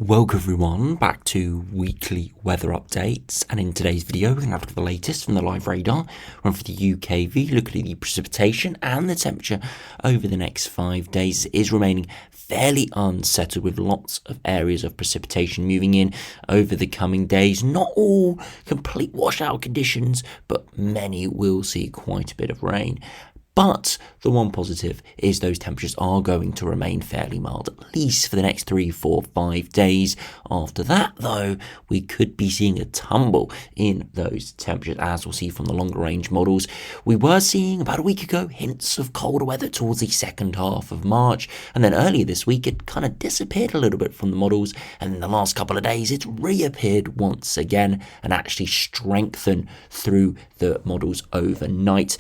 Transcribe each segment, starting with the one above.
Welcome everyone back to weekly weather updates, and in today's video we're going to have the latest from the live radar, run for the UKV, look at the precipitation and the temperature over the next 5 days. It is remaining fairly unsettled with lots of areas of precipitation moving in over the coming days. Not all complete washout conditions, but many will see quite a bit of rain. But the one positive is those temperatures are going to remain fairly mild, at least for the next 3, 4, 5 days. After that, though, we could be seeing a tumble in those temperatures, as we'll see from the longer range models. We were seeing about a week ago hints of colder weather towards the second half of March, and then earlier this week it kind of disappeared a little bit from the models, and in the last couple of days it's reappeared once again and actually strengthened through the models overnight,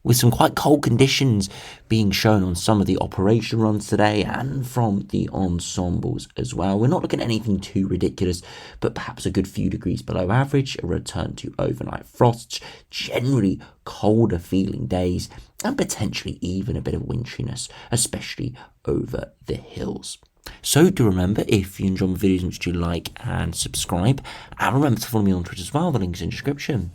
with some quite cold conditions being shown on some of the operation runs today and from the ensembles as well. We're not looking at anything too ridiculous, but perhaps a good few degrees below average, a return to overnight frosts, generally colder feeling days, and potentially even a bit of winteriness, especially over the hills. So do remember, if you enjoy my videos, make sure you like and subscribe, and remember to follow me on Twitter as well, the link's in the description.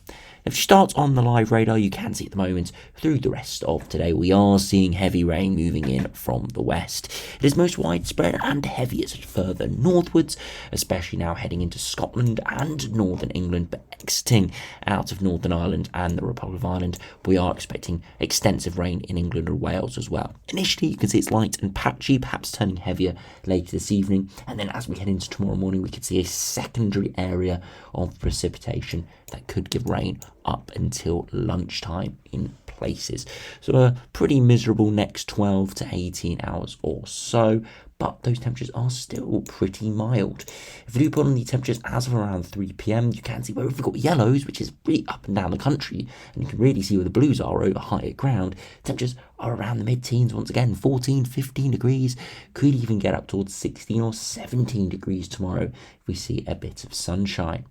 If you start on the live radar, you can see at the moment through the rest of today we are seeing heavy rain moving in from the west. It is most widespread and heaviest further northwards, especially now heading into Scotland and northern England, but exiting out of Northern Ireland and the Republic of Ireland, we are expecting extensive rain in England and Wales as well. Initially you can see it's light and patchy, perhaps turning heavier later this evening, and then as we head into tomorrow morning we could see a secondary area of precipitation that could give rain up until lunchtime in places. So a pretty miserable next 12 to 18 hours or so, but those temperatures are still pretty mild. If we do put on the temperatures as of around 3 p.m, you can see where we've got yellows, which is really up and down the country, and you can really see where the blues are over higher ground. Temperatures are around the mid-teens once again, 14, 15 degrees, could even get up towards 16 or 17 degrees tomorrow if we see a bit of sunshine.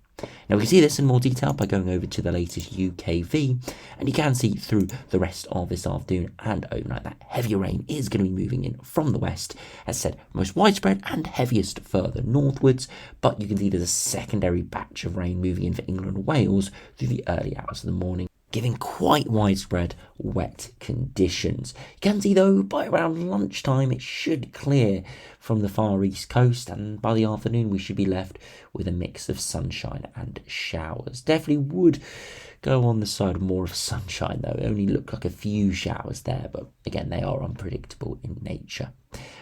Now we can see this in more detail by going over to the latest UKV, and you can see through the rest of this afternoon and overnight that heavier rain is going to be moving in from the west, as said, most widespread and heaviest further northwards, but you can see there's a secondary batch of rain moving in for England and Wales through the early hours of the morning, giving quite widespread wet conditions. You can see though by around lunchtime it should clear from the far east coast, and by the afternoon we should be left with a mix of sunshine and showers. Definitely would go on the side of more of sunshine though. It only look like a few showers there, but again they are unpredictable in nature.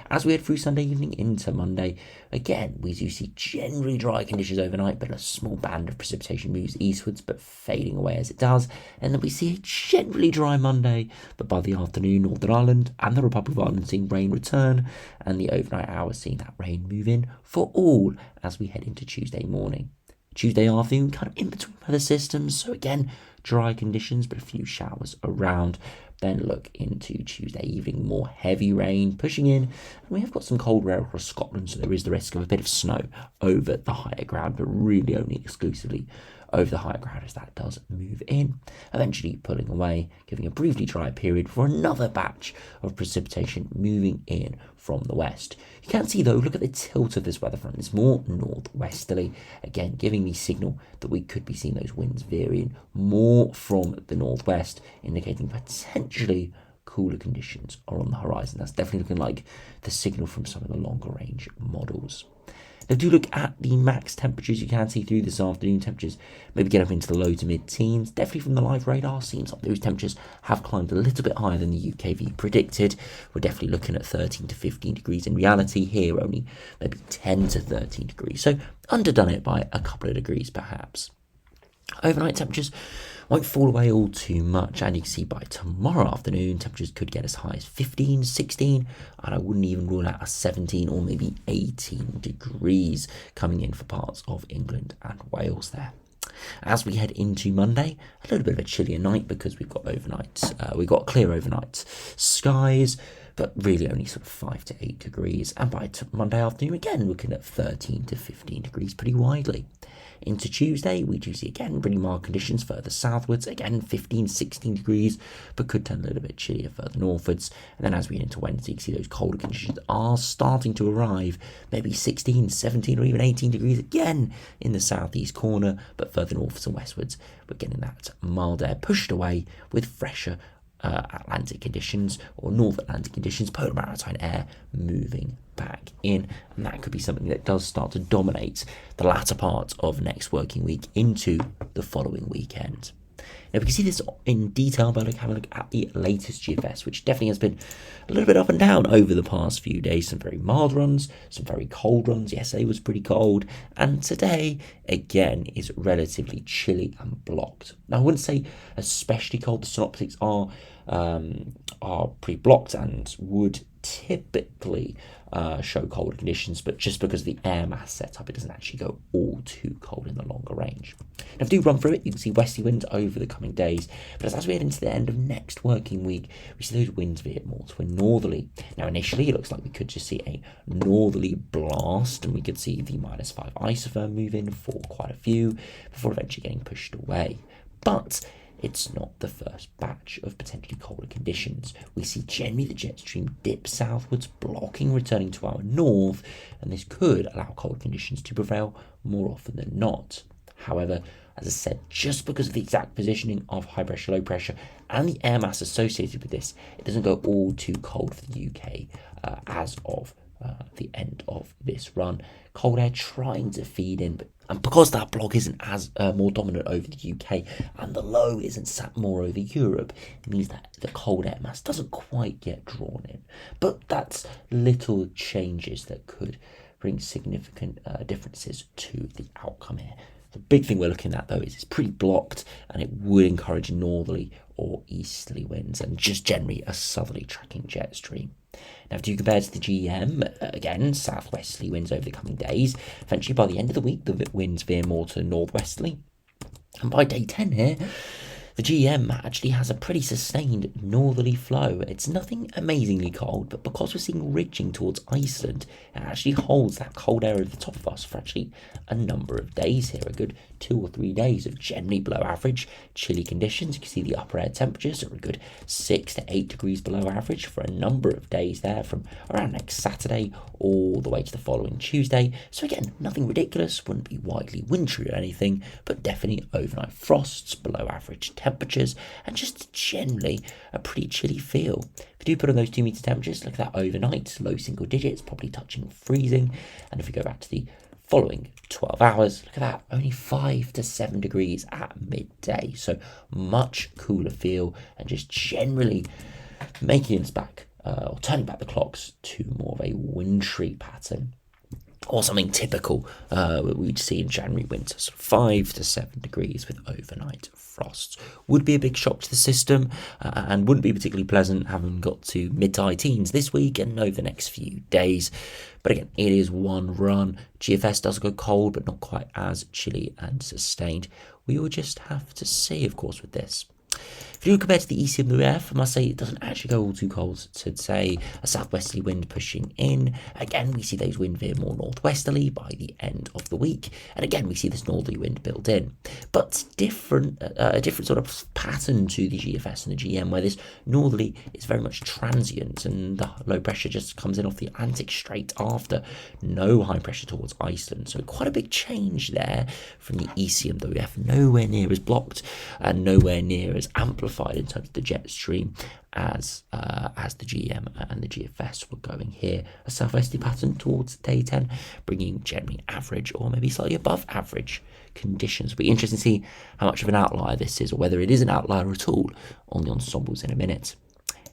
As we head through Sunday evening into Monday, again we do see generally dry conditions overnight, but a small band of precipitation moves eastwards but fading away as it does, and then we see a generally dry Monday, but by the afternoon Northern Ireland and the Republic of Ireland seeing rain return, and the overnight hours seeing that rain move in for all as we head into Tuesday morning. Tuesday afternoon kind of in between weather systems, so again dry conditions but a few showers around. Then look into Tuesday evening, more heavy rain pushing in, and we have got some cold air across Scotland, so there is the risk of a bit of snow over the higher ground, but really only exclusively over the higher ground as that does move in, eventually pulling away, giving a briefly dry period for another batch of precipitation moving in from the west. You can see though, look at the tilt of this weather front, it's more northwesterly, again giving the signal that we could be seeing those winds veering more from the northwest, indicating potentially cooler conditions are on the horizon. That's definitely looking like the signal from some of the longer range models. Now do look at the max temperatures. You can see through this afternoon temperatures maybe get up into the low to mid-teens. Definitely from the live radar seems like those temperatures have climbed a little bit higher than the UKV predicted. We're definitely looking at 13 to 15 degrees in reality. Here only maybe 10 to 13 degrees, so underdone it by a couple of degrees perhaps. Overnight temperatures won't fall away all too much, and you can see by tomorrow afternoon temperatures could get as high as 15, 16, and I wouldn't even rule out a 17 or maybe 18 degrees coming in for parts of England and Wales there. As we head into Monday, a little bit of a chillier night because we've got clear overnight skies, but really only sort of 5 to 8 degrees. And by Monday afternoon, again, looking at 13 to 15 degrees pretty widely. Into Tuesday, we do see again pretty mild conditions further southwards, again 15, 16 degrees, but could turn a little bit chillier further northwards. And then as we get into Wednesday, you see those colder conditions are starting to arrive, maybe 16, 17 or even 18 degrees again in the southeast corner, but further northwards and westwards, we're getting that mild air pushed away with fresher Atlantic conditions or North Atlantic conditions, polar maritime air moving back in, and that could be something that does start to dominate the latter part of next working week into the following weekend. Now we can see this in detail by having a look at the latest GFS, which definitely has been a little bit up and down over the past few days. Some very mild runs, some very cold runs. Yesterday was pretty cold, and today again is relatively chilly and blocked. Now I wouldn't say especially cold. The synoptics are pretty blocked and would typically show colder conditions, but just because of the air mass setup, it doesn't actually go all too cold in the longer range. Now, if you do run through it, you can see westerly winds over the coming days, but as we head into the end of next working week, we see those winds veer more to a northerly. Now, initially, it looks like we could just see a northerly blast, and we could see the -5 isotherm move in for quite a few before eventually getting pushed away. But it's not the first batch of potentially colder conditions. We see generally the jet stream dip southwards, blocking returning to our north, and this could allow cold conditions to prevail more often than not. However, as I said, just because of the exact positioning of high pressure, low pressure, and the air mass associated with this, it doesn't go all too cold for the UK as of the end of this run. Cold air trying to feed in, and because that block isn't as more dominant over the UK and the low isn't sat more over Europe, it means that the cold air mass doesn't quite get drawn in. But that's little changes that could bring significant differences to the outcome here. The big thing we're looking at though is it's pretty blocked, and it would encourage northerly or easterly winds and just generally a southerly tracking jet stream. Now, if you compare to the GEM, again, southwesterly winds over the coming days. Eventually, by the end of the week, the winds veer more to northwesterly. And by day 10 here, the GEM actually has a pretty sustained northerly flow. It's nothing amazingly cold, but because we're seeing ridging towards Iceland, it actually holds that cold air over the top of us for actually a number of days here, a good 2 or 3 days of generally below average chilly conditions. You can see the upper air temperatures are a good 6 to 8 degrees below average for a number of days there, from around next Saturday all the way to the following Tuesday. So again, nothing ridiculous, wouldn't be widely wintry or anything, but definitely overnight frosts, below average temperatures, and just generally a pretty chilly feel. If you do put on those 2 meter temperatures, look at that overnight, low single digits, probably touching freezing. And if we go back to the following 12 hours, look at that, only 5 to 7 degrees at midday. So much cooler feel, and just generally making us back, or turning back the clocks to more of a wintry pattern, or something typical we'd see in January winter, sort of 5 to 7 degrees with overnight frosts. Would be a big shock to the system, and wouldn't be particularly pleasant having got to mid to high teens this week and over the next few days. But again, it is one run. GFS does go cold, but not quite as chilly and sustained. We will just have to see, of course, with this. If you compare to the ECMWF, I must say it doesn't actually go all too cold. To say a southwesterly wind pushing in. Again, we see those wind veer more northwesterly by the end of the week, and again we see this northerly wind build in. But a different sort of pattern to the GFS and the GM, where this northerly is very much transient, and the low pressure just comes in off the Atlantic straight after. No high pressure towards Iceland, so quite a big change there from the ECMWF. Nowhere near as blocked and nowhere near as amplified in terms of the jet stream as the GM and the GFS were going here. A southwesterly pattern towards day 10, bringing generally average or maybe slightly above average conditions. It'll be interesting to see how much of an outlier this is, or whether it is an outlier at all, on the ensembles in a minute.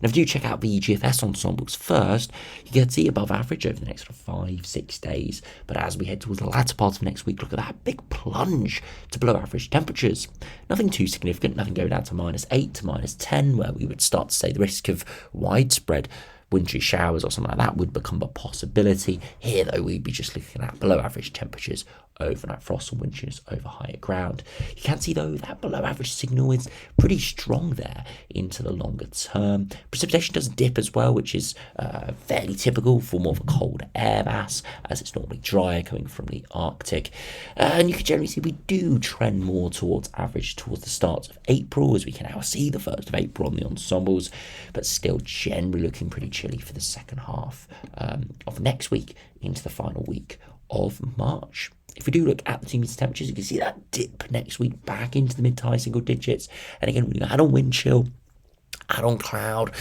Now, if you check out the GFS ensembles first, you can see above average over the next 5-6 days. But as we head towards the latter part of next week, look at that big plunge to below average temperatures. Nothing too significant, nothing going down to -8 to -10, where we would start to say the risk of widespread wintry showers or something like that would become a possibility. Here, though, we'd be just looking at below average temperatures, overnight frost and wind chills over higher ground. You can see, though, that below average signal is pretty strong there into the longer term. Precipitation does dip as well, which is fairly typical for more of a cold air mass, as it's normally drier coming from the Arctic. And you can generally see we do trend more towards average towards the start of April, as we can now see the 1st of April on the ensembles, but still generally looking pretty chilly for the second half of next week into the final week of March. If we do look at the 2 meter temperatures, you can see that dip next week back into the mid to high single digits. And again, when you add on wind chill, add on cloud,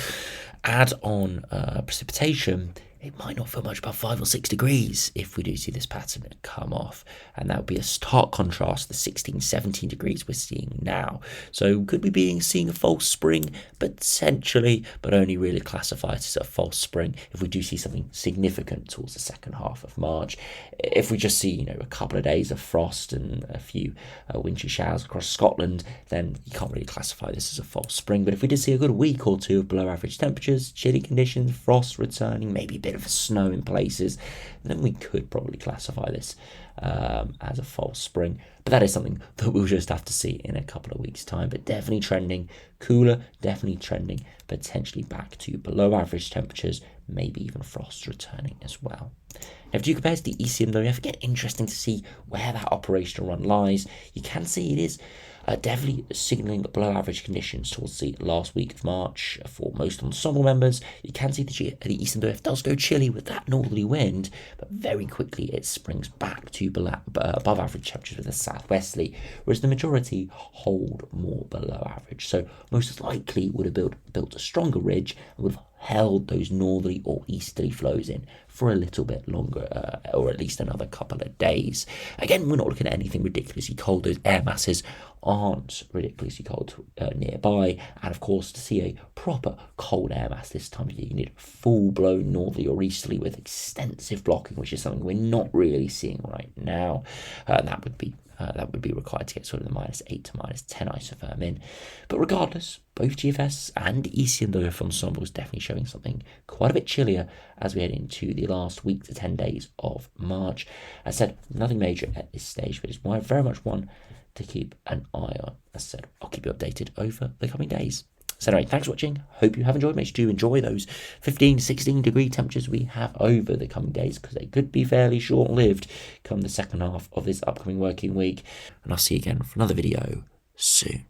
add on precipitation, it might not feel much above 5 or 6 degrees if we do see this pattern come off. And that would be a stark contrast to the 16, 17 degrees we're seeing now. So could we be seeing a false spring? Potentially, but only really classify it as a false spring if we do see something significant towards the second half of March. If we just see, a couple of days of frost and a few wintry showers across Scotland, then you can't really classify this as a false spring. But if we did see a good week or two of below average temperatures, chilly conditions, frost returning, maybe a bit of snow in places, then we could probably classify this as a false spring. But that is something that we'll just have to see in a couple of weeks' time. But definitely trending cooler, definitely trending potentially back to below average temperatures, maybe even frost returning as well. Now, if you compare to the ECMWF, again, interesting to see where that operational run lies. You can see it is definitely signalling below average conditions towards the last week of March for most ensemble members. You can see the ECMWF does go chilly with that northerly wind, but very quickly it springs back to above average temperatures with a southwesterly, whereas the majority hold more below average. So most likely would have built a stronger ridge and would have held those northerly or easterly flows in for a little bit longer, or at least another couple of days. Again, we're not looking at anything ridiculously cold. Those air masses aren't ridiculously cold nearby, and of course, to see a proper cold air mass this time of year, you need full-blown northerly or easterly with extensive blocking, which is something we're not really seeing right now. That would be required to get sort of the -8 to -10 isotherm in. But regardless, both GFS and ECMWF ensembles definitely showing something quite a bit chillier as we head into the last week to 10 days of March. As I said, nothing major at this stage, but it's very much one to keep an eye on. As I said, I'll keep you updated over the coming days. So anyway, thanks for watching. Hope you have enjoyed. Make sure to enjoy those 15 to 16 degree temperatures we have over the coming days, because they could be fairly short-lived come the second half of this upcoming working week. And I'll see you again for another video soon.